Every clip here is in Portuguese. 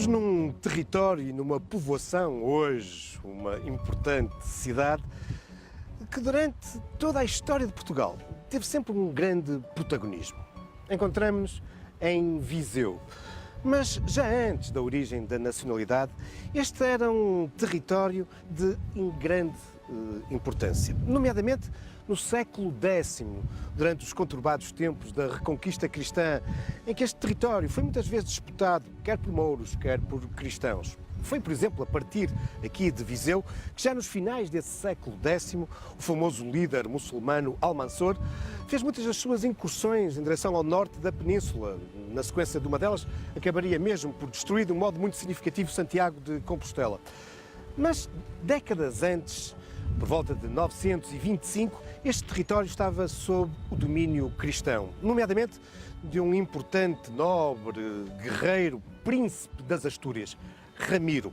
Estamos num território e numa povoação, hoje uma importante cidade, que durante toda a história de Portugal teve sempre um grande protagonismo. Encontramos-nos em Viseu. Mas já antes da origem da nacionalidade, este era um território de grande importância, nomeadamente no século X, durante os conturbados tempos da Reconquista Cristã, em que este território foi muitas vezes disputado, quer por mouros, quer por cristãos. Foi, por exemplo, a partir aqui de Viseu, que já nos finais desse século X, o famoso líder muçulmano Almansor fez muitas das suas incursões em direção ao norte da península. Na sequência de uma delas, acabaria mesmo por destruir de um modo muito significativo Santiago de Compostela. Mas, décadas antes, por volta de 925, este território estava sob o domínio cristão, nomeadamente de um importante nobre, guerreiro, príncipe das Astúrias, Ramiro.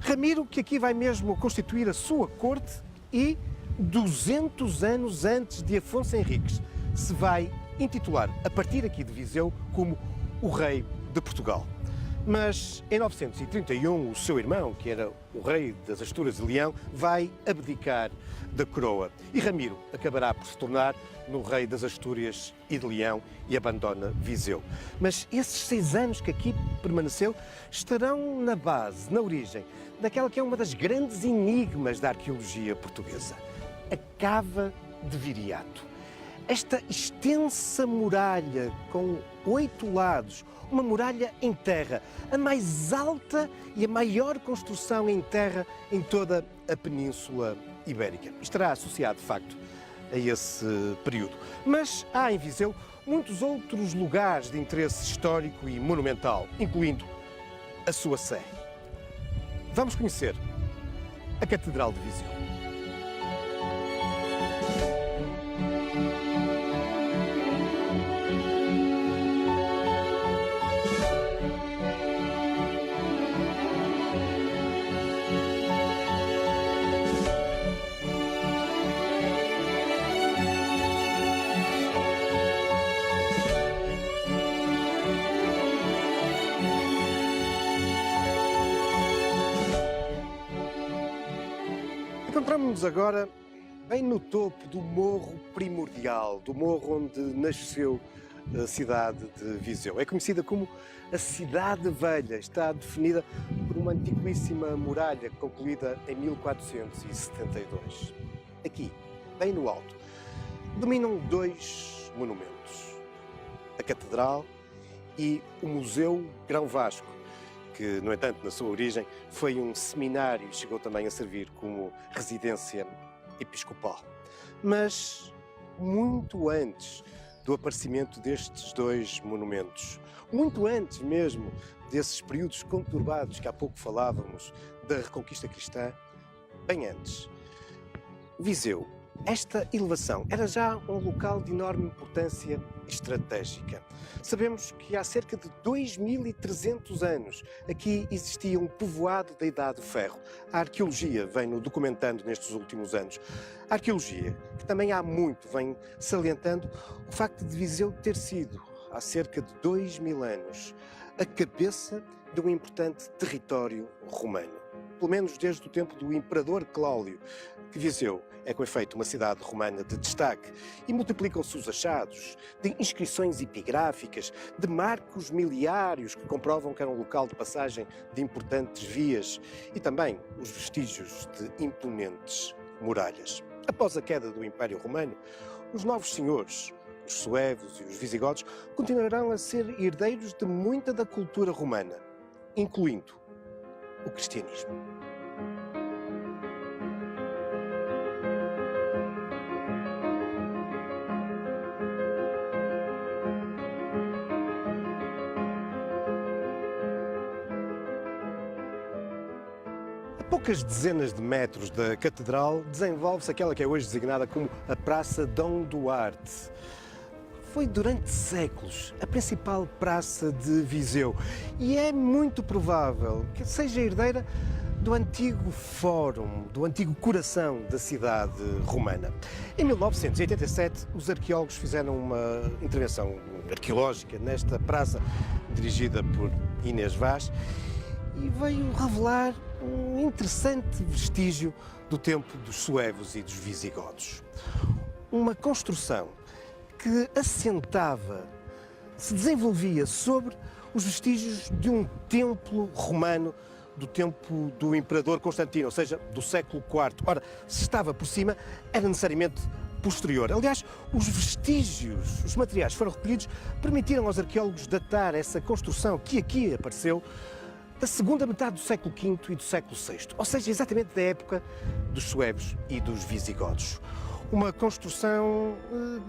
Ramiro, que aqui vai mesmo constituir a sua corte e, 200 anos antes de Afonso Henriques, se vai intitular, a partir aqui de Viseu, como o Rei de Portugal. Mas em 931, o seu irmão, que era o rei das Astúrias de Leão, vai abdicar da coroa. E Ramiro acabará por se tornar no rei das Astúrias e de Leão e abandona Viseu. Mas esses 6 anos que aqui permaneceu estarão na base, na origem, daquela que é uma das grandes enigmas da arqueologia portuguesa, a Cava de Viriato. Esta extensa muralha com 8 lados, uma muralha em terra, a mais alta e a maior construção em terra em toda a Península Ibérica. Estará associado, de facto, a esse período. Mas há em Viseu muitos outros lugares de interesse histórico e monumental, incluindo a sua sé. Vamos conhecer a Catedral de Viseu. Encontramos-nos agora bem no topo do Morro Primordial, do morro onde nasceu a cidade de Viseu. É conhecida como a Cidade Velha, está definida por uma antiquíssima muralha concluída em 1472. Aqui, bem no alto, dominam 2 monumentos, a Catedral e o Museu Grão Vasco, que, no entanto, na sua origem, foi um seminário e chegou também a servir como residência episcopal. Mas, muito antes do aparecimento destes 2 monumentos, muito antes mesmo desses períodos conturbados que há pouco falávamos, da Reconquista Cristã, bem antes, Viseu, esta elevação era já um local de enorme importância estratégica. Sabemos que há cerca de 2300 anos aqui existia um povoado da Idade do Ferro. A arqueologia vem-no documentando nestes últimos anos. A arqueologia, que também há muito vem salientando o facto de Viseu ter sido, há cerca de 2000 anos, a cabeça de um importante território romano. Pelo menos desde o tempo do imperador Cláudio, que Viseu é, com efeito, uma cidade romana de destaque e multiplicam-se os achados de inscrições epigráficas, de marcos miliários que comprovam que era um local de passagem de importantes vias e também os vestígios de imponentes muralhas. Após a queda do Império Romano, os novos senhores, os suevos e os visigodos, continuarão a ser herdeiros de muita da cultura romana, incluindo o cristianismo. A poucas dezenas de metros da Catedral desenvolve-se aquela que é hoje designada como a Praça Dom Duarte. Foi durante séculos a principal praça de Viseu e é muito provável que seja herdeira do antigo fórum, do antigo coração da cidade romana. Em 1987, os arqueólogos fizeram uma intervenção arqueológica nesta praça, dirigida por Inês Vaz, e veio revelar um interessante vestígio do tempo dos suevos e dos visigodos. Uma construção que assentava, se desenvolvia sobre os vestígios de um templo romano do tempo do imperador Constantino, ou seja, do século IV. Ora, se estava por cima, era necessariamente posterior. Aliás, os vestígios, os materiais que foram recolhidos, permitiram aos arqueólogos datar essa construção que aqui apareceu da segunda metade do século V e do século VI, ou seja, exatamente da época dos suevos e dos visigodos. Uma construção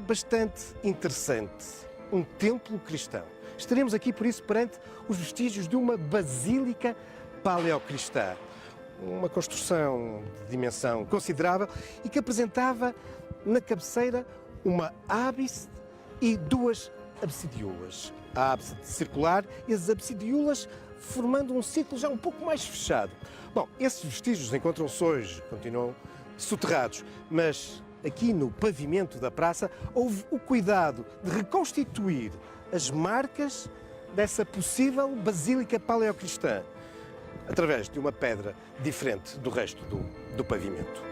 bastante interessante, um templo cristão. Estaremos aqui, por isso, perante os vestígios de uma basílica paleocristã, uma construção de dimensão considerável e que apresentava na cabeceira uma ábice e duas absidiolas. A ábice circular e as absidiolas formando um ciclo já um pouco mais fechado. Bom, esses vestígios encontram-se hoje, continuam soterrados, mas aqui no pavimento da praça houve o cuidado de reconstituir as marcas dessa possível basílica paleocristã, através de uma pedra diferente do resto do pavimento.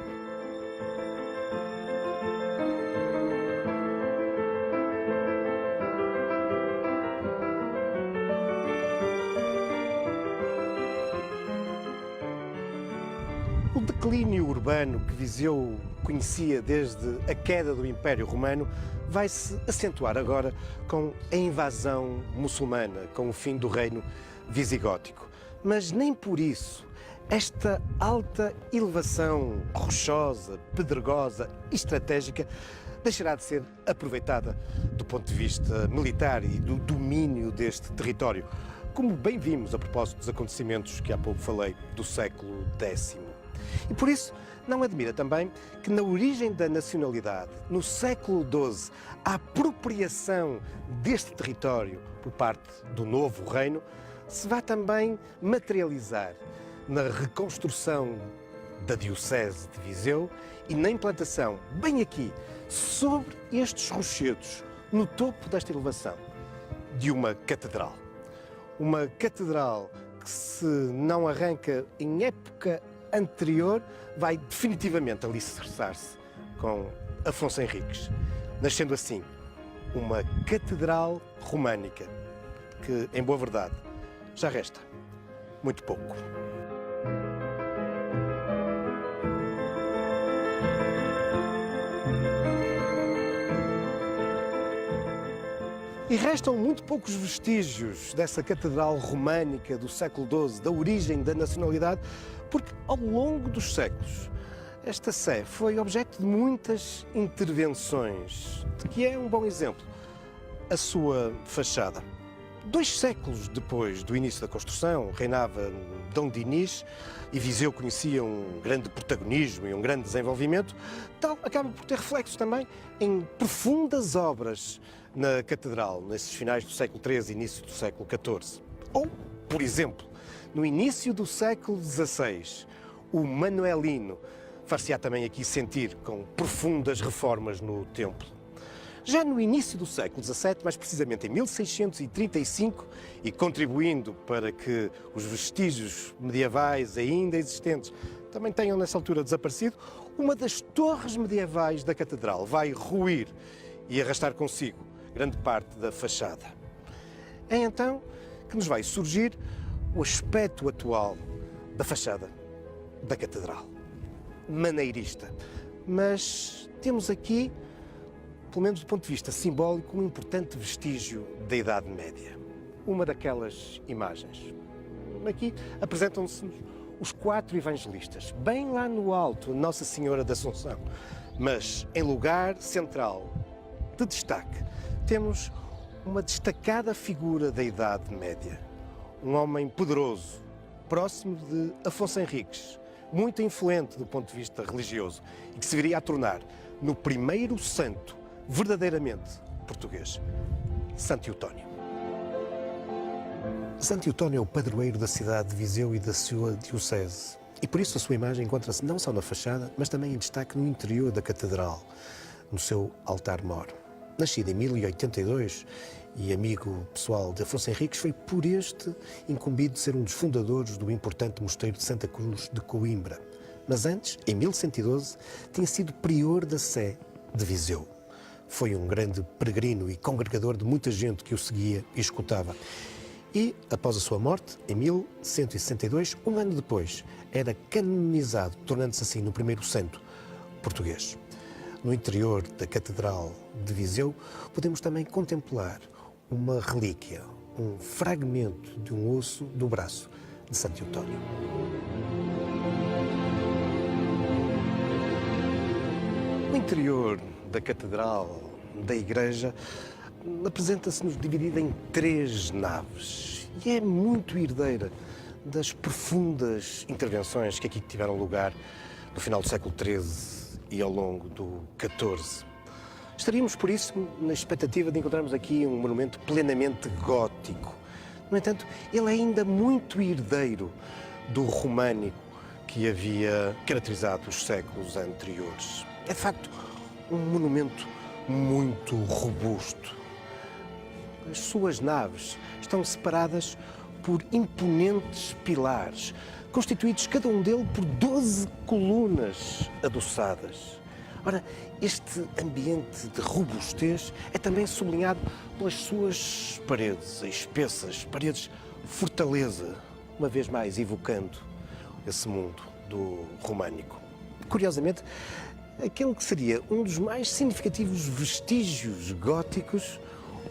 O declínio urbano que Viseu conhecia desde a queda do Império Romano vai-se acentuar agora com a invasão muçulmana, com o fim do reino visigótico. Mas nem por isso esta alta elevação rochosa, pedregosa e estratégica deixará de ser aproveitada do ponto de vista militar e do domínio deste território, como bem vimos a propósito dos acontecimentos que há pouco falei do século X. E por isso não admira também que na origem da nacionalidade, no século XII, a apropriação deste território por parte do novo reino se vá também materializar na reconstrução da Diocese de Viseu e na implantação, bem aqui, sobre estes rochedos, no topo desta elevação, de uma catedral. Uma catedral que, se não arranca em época anterior, vai definitivamente alicerçar-se com Afonso Henriques, nascendo assim uma catedral românica que, em boa verdade, já resta muito pouco. E restam muito poucos vestígios dessa catedral românica do século XII, da origem da nacionalidade, porque ao longo dos séculos esta sé foi objeto de muitas intervenções, de que é um bom exemplo a sua fachada. 2 séculos depois do início da construção, reinava Dom Dinis e Viseu conhecia um grande protagonismo e um grande desenvolvimento, tal acaba por ter reflexos também em profundas obras na catedral, nesses finais do século XIII e início do século XIV. Ou, por exemplo, no início do século XVI, o Manuelino far-se-á também aqui sentir com profundas reformas no templo. Já no início do século XVII, mais precisamente em 1635, e contribuindo para que os vestígios medievais ainda existentes também tenham nessa altura desaparecido, uma das torres medievais da catedral vai ruir e arrastar consigo grande parte da fachada. É então que nos vai surgir o aspecto atual da fachada da catedral. Maneirista. Mas temos aqui, pelo menos do ponto de vista simbólico, um importante vestígio da Idade Média. Uma daquelas imagens. Aqui apresentam-se os 4 evangelistas, bem lá no alto, Nossa Senhora da Assunção. Mas em lugar central, de destaque, temos uma destacada figura da Idade Média. Um homem poderoso, próximo de Afonso Henriques, muito influente do ponto de vista religioso e que se viria a tornar no primeiro santo verdadeiramente português, Santo Eutónio. Santo Eutónio é o padroeiro da cidade de Viseu e da sua diocese. E por isso a sua imagem encontra-se não só na fachada, mas também em destaque no interior da catedral, no seu altar-mor. Nascido em 1082 e amigo pessoal de Afonso Henriques, foi por este incumbido de ser um dos fundadores do importante mosteiro de Santa Cruz de Coimbra. Mas antes, em 1112, tinha sido prior da Sé de Viseu. Foi um grande peregrino e congregador de muita gente que o seguia e escutava. E, após a sua morte, em 1162, um ano depois, era canonizado, tornando-se assim no primeiro santo português. No interior da Catedral de Viseu, podemos também contemplar uma relíquia, um fragmento de um osso do braço de Santo Eutónio. O interior da Catedral da Igreja apresenta-se-nos dividida em 3 naves e é muito herdeira das profundas intervenções que aqui tiveram lugar no final do século XIII e ao longo do XIV. Estaríamos, por isso, na expectativa de encontrarmos aqui um monumento plenamente gótico. No entanto, ele é ainda muito herdeiro do românico que havia caracterizado os séculos anteriores. É, de facto, um monumento muito robusto. As suas naves estão separadas por imponentes pilares, constituídos cada um deles por 12 colunas adoçadas. Ora, este ambiente de robustez é também sublinhado pelas suas paredes espessas, paredes fortaleza, uma vez mais evocando esse mundo do românico. Curiosamente, aquele que seria um dos mais significativos vestígios góticos,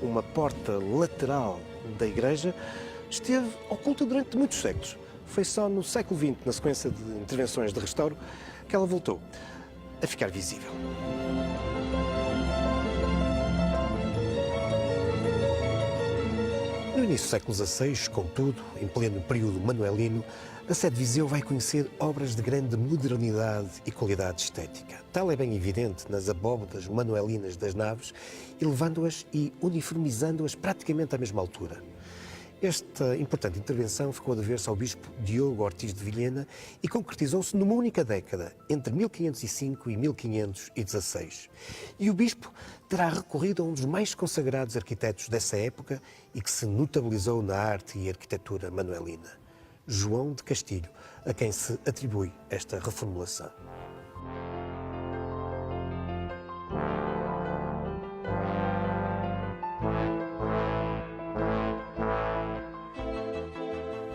uma porta lateral da igreja, esteve oculta durante muitos séculos. Foi só no século XX, na sequência de intervenções de restauro, que ela voltou a ficar visível. No início do século XVI, contudo, em pleno período manuelino, a Sé de Viseu vai conhecer obras de grande modernidade e qualidade estética. Tal é bem evidente nas abóbadas manuelinas das naves, elevando-as e uniformizando-as praticamente à mesma altura. Esta importante intervenção ficou a dever-se ao bispo Diogo Ortiz de Vilhena e concretizou-se numa única década, entre 1505 e 1516. E o bispo terá recorrido a um dos mais consagrados arquitetos dessa época e que se notabilizou na arte e arquitetura manuelina, João de Castilho, a quem se atribui esta reformulação.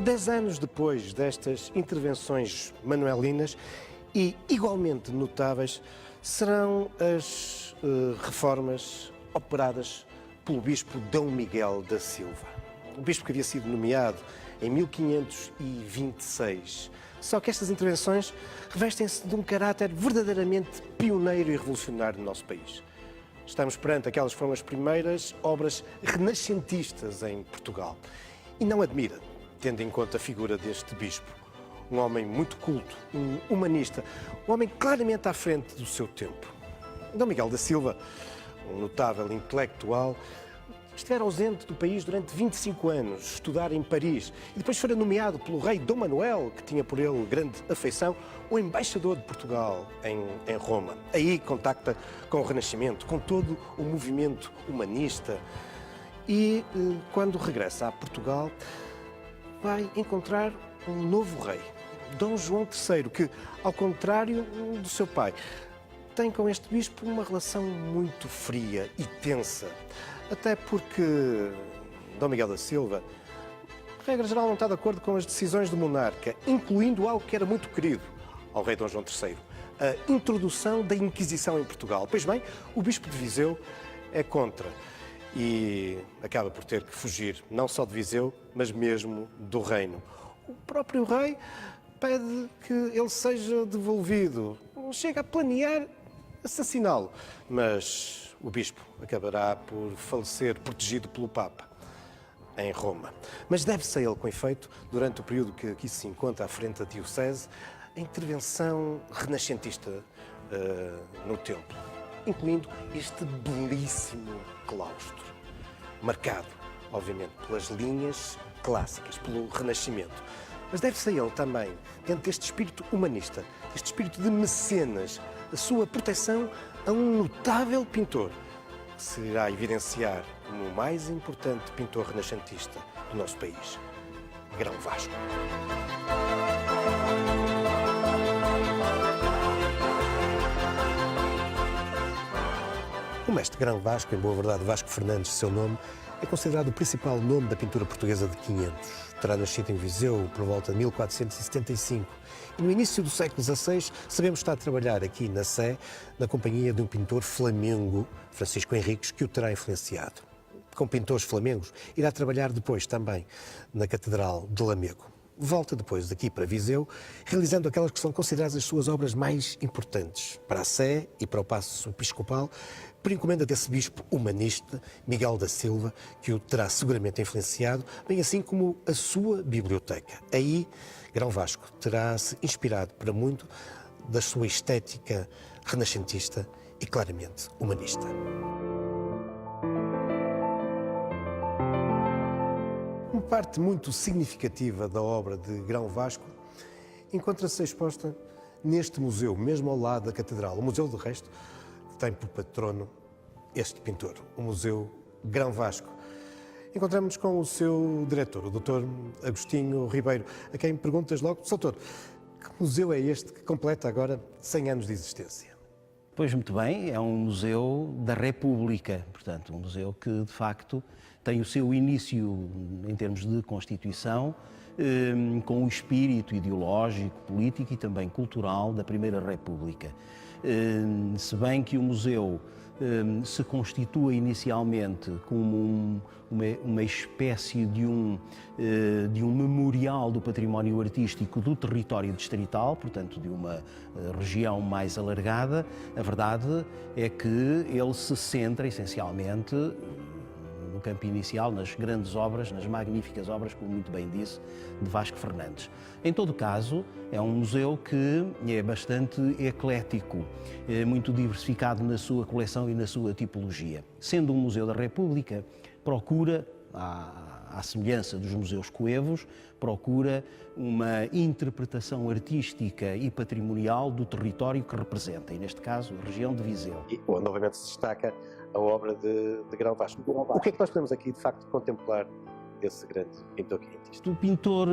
Dez anos depois destas intervenções manuelinas, e igualmente notáveis, serão as reformas operadas pelo bispo D. Miguel da Silva. O bispo que havia sido nomeado em 1526. Só que estas intervenções revestem-se de um caráter verdadeiramente pioneiro e revolucionário no nosso país. Estamos perante aquelas que foram as primeiras obras renascentistas em Portugal. E não admira, tendo em conta a figura deste bispo, um homem muito culto, um humanista, um homem claramente à frente do seu tempo. D. Miguel da Silva, um notável intelectual, estivera ausente do país durante 25 anos, estudar em Paris, e depois fora nomeado pelo rei Dom Manuel, que tinha por ele grande afeição, o embaixador de Portugal em Roma. Aí contacta com o Renascimento, com todo o movimento humanista, e quando regressa a Portugal, vai encontrar um novo rei, Dom João III, que, ao contrário do seu pai, tem com este bispo uma relação muito fria e tensa. Até porque D. Miguel da Silva, regra geral, não está de acordo com as decisões do monarca, incluindo algo que era muito querido ao rei Dom João III, a introdução da Inquisição em Portugal. Pois bem, o bispo de Viseu é contra e acaba por ter que fugir, não só de Viseu, mas mesmo do reino. O próprio rei pede que ele seja devolvido, chega a planear assassiná-lo, mas o bispo acabará por falecer protegido pelo Papa em Roma. Mas deve-se a ele, com efeito, durante o período que aqui se encontra à frente da diocese, a intervenção renascentista no templo, incluindo este belíssimo claustro, marcado, obviamente, pelas linhas clássicas, pelo Renascimento. Mas deve-se a ele também, dentro deste espírito humanista, este espírito de mecenas, a sua proteção a um notável pintor, que se irá evidenciar como o mais importante pintor renascentista do nosso país, Grão Vasco. O mestre Grão Vasco, em boa verdade Vasco Fernandes, seu nome, é considerado o principal nome da pintura portuguesa de 500. Terá nascido em Viseu por volta de 1475 e no início do século XVI sabemos estar a trabalhar aqui na Sé na companhia de um pintor flamengo, Francisco Henriques, que o terá influenciado. Com pintores flamengos, irá trabalhar depois também na Catedral de Lamego. Volta depois daqui para Viseu, realizando aquelas que são consideradas as suas obras mais importantes para a Sé e para o Paço Episcopal, por encomenda desse bispo humanista, Miguel da Silva, que o terá seguramente influenciado, bem assim como a sua biblioteca. Aí, Grão Vasco terá-se inspirado para muito da sua estética renascentista e claramente humanista. Uma parte muito significativa da obra de Grão Vasco encontra-se exposta neste museu, mesmo ao lado da Catedral. O museu, de resto, tem por patrono este pintor, o Museu Grão Vasco. Encontramos-nos com o seu diretor, o Dr. Agostinho Ribeiro, a quem perguntas logo, doutor, que museu é este que completa agora 100 anos de existência? Pois, muito bem, é um museu da República, portanto, um museu que, de facto, tem o seu início em termos de Constituição, com o espírito ideológico, político e também cultural da Primeira República. Se bem que o museu se constitua inicialmente como uma espécie de um memorial do património artístico do território distrital, portanto de uma região mais alargada, a verdade é que ele se centra essencialmente no campo inicial, nas grandes obras, nas magníficas obras, como muito bem disse, de Vasco Fernandes. Em todo caso, é um museu que é bastante eclético, muito diversificado na sua coleção e na sua tipologia. Sendo um museu da República, procura, à semelhança dos museus coevos, procura uma interpretação artística e patrimonial do território que representa, e neste caso, a região de Viseu. E onde novamente se destaca a obra de Grão Vasco. O que é que nós podemos aqui, de facto, contemplar desse grande pintor quinhentista? O pintor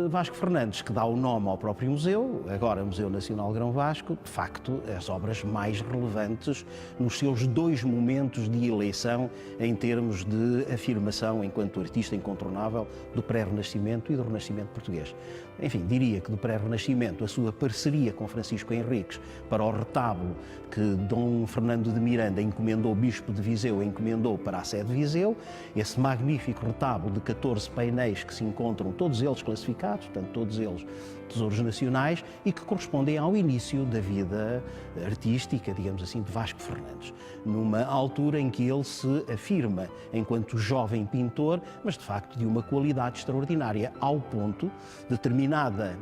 Vasco Fernandes, que dá o nome ao próprio museu, agora Museu Nacional Grão Vasco, de facto, as obras mais relevantes nos seus dois momentos de eleição em termos de afirmação enquanto artista incontornável do pré-renascimento e do renascimento português. Enfim, diria que do pré-renascimento a sua parceria com Francisco Henriques para o retábulo que Dom Fernando de Miranda encomendou, bispo de Viseu, encomendou para a Sé de Viseu, esse magnífico retábulo de 14 painéis que se encontram, todos eles classificados, portanto, todos eles tesouros nacionais, e que correspondem ao início da vida artística, digamos assim, de Vasco Fernandes, numa altura em que ele se afirma enquanto jovem pintor, mas de facto de uma qualidade extraordinária, ao ponto de, terminada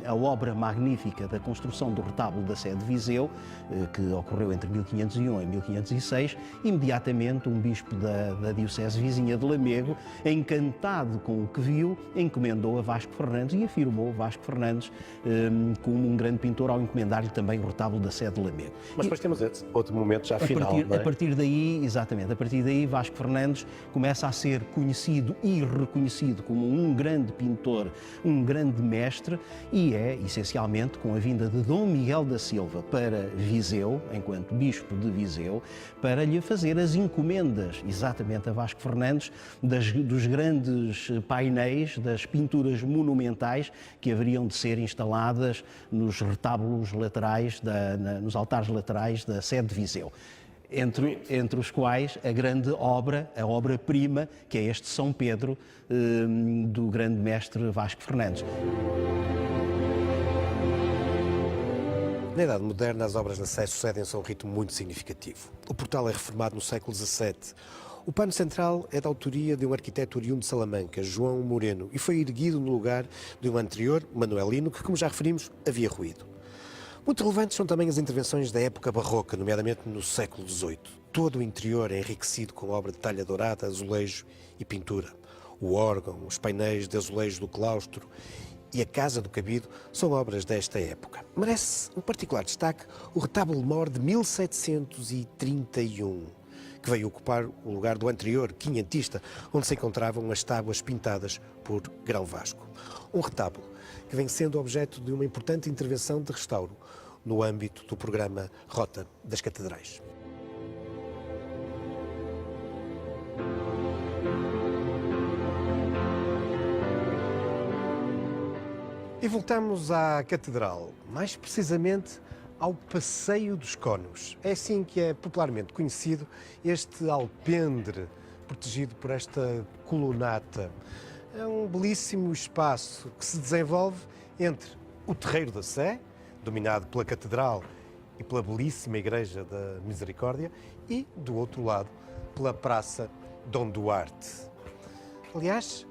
a obra magnífica da construção do retábulo da Sé de Viseu, que ocorreu entre 1501 e 1506, imediatamente um bispo da diocese vizinha de Lamego, encantado com o que viu, encomendou a Vasco Fernandes e afirmou Vasco Fernandes como um grande pintor ao encomendar-lhe também o retábulo da Sé de Lamego. Mas depois temos outro momento já final, não é? A partir daí, exatamente, a partir daí Vasco Fernandes começa a ser conhecido e reconhecido como um grande pintor, um grande mestre, e é, essencialmente, com a vinda de Dom Miguel da Silva para Viseu, enquanto bispo de Viseu, para lhe fazer as encomendas, exatamente a Vasco Fernandes, dos grandes painéis, das pinturas monumentais que haveriam de ser instaladas nos retábulos laterais, nos altares laterais da Sé de Viseu. Entre os quais a grande obra, a obra-prima, que é este São Pedro, do grande mestre Vasco Fernandes. Na Idade Moderna, as obras da Sé sucedem-se a um ritmo muito significativo. O portal é reformado no século XVII. O pano central é da autoria de um arquiteto oriundo de Salamanca, João Moreno, e foi erguido no lugar de um anterior, manuelino, que, como já referimos, havia ruído. Muito relevantes são também as intervenções da época barroca, nomeadamente no século XVIII. Todo o interior é enriquecido com obra de talha dourada, azulejo e pintura. O órgão, os painéis de azulejo do claustro e a Casa do Cabido são obras desta época. Merece um particular destaque o retábulo mor de 1731, que veio ocupar o lugar do anterior, quinhentista, onde se encontravam as tábuas pintadas por Grão Vasco. Um retábulo que vem sendo objeto de uma importante intervenção de restauro no âmbito do programa Rota das Catedrais. E voltamos à Catedral, mais precisamente ao Passeio dos Cônegos. É assim que é popularmente conhecido este alpendre protegido por esta colunata. É um belíssimo espaço que se desenvolve entre o Terreiro da Sé, dominado pela Catedral e pela belíssima Igreja da Misericórdia, e, do outro lado, pela Praça Dom Duarte. Aliás,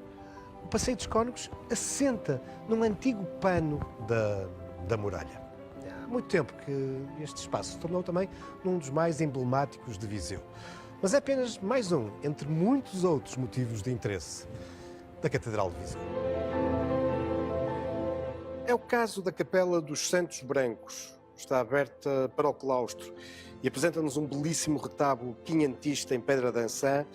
o Passeio dos Cônegos assenta num antigo pano da muralha. Há muito tempo que este espaço se tornou também um dos mais emblemáticos de Viseu. Mas é apenas mais um entre muitos outros motivos de interesse da Catedral de Viseu. É o caso da Capela dos Santos Brancos. Está aberta para o claustro e apresenta-nos um belíssimo retábulo quinhentista em pedra dançã,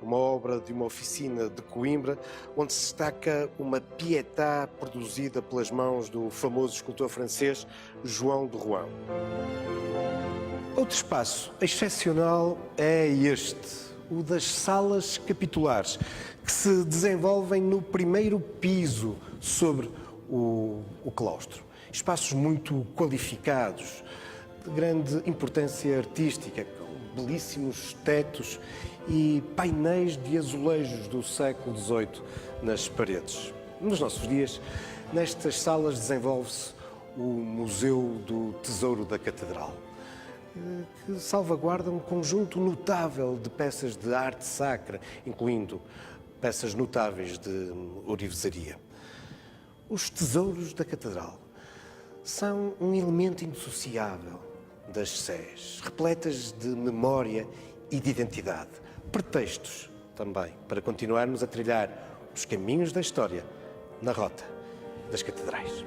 uma obra de uma oficina de Coimbra, onde se destaca uma Pietà produzida pelas mãos do famoso escultor francês João de Rouen. Outro espaço excepcional é este, o das salas capitulares, que se desenvolvem no primeiro piso sobre o claustro. Espaços muito qualificados, de grande importância artística, com belíssimos tetos e painéis de azulejos do século XVIII nas paredes. Nos nossos dias, nestas salas desenvolve-se o Museu do Tesouro da Catedral, que salvaguarda um conjunto notável de peças de arte sacra, incluindo peças notáveis de ourivesaria. Os tesouros da Catedral são um elemento indissociável das sés, repletas de memória e de identidade. Pretextos também para continuarmos a trilhar os caminhos da história na Rota das Catedrais.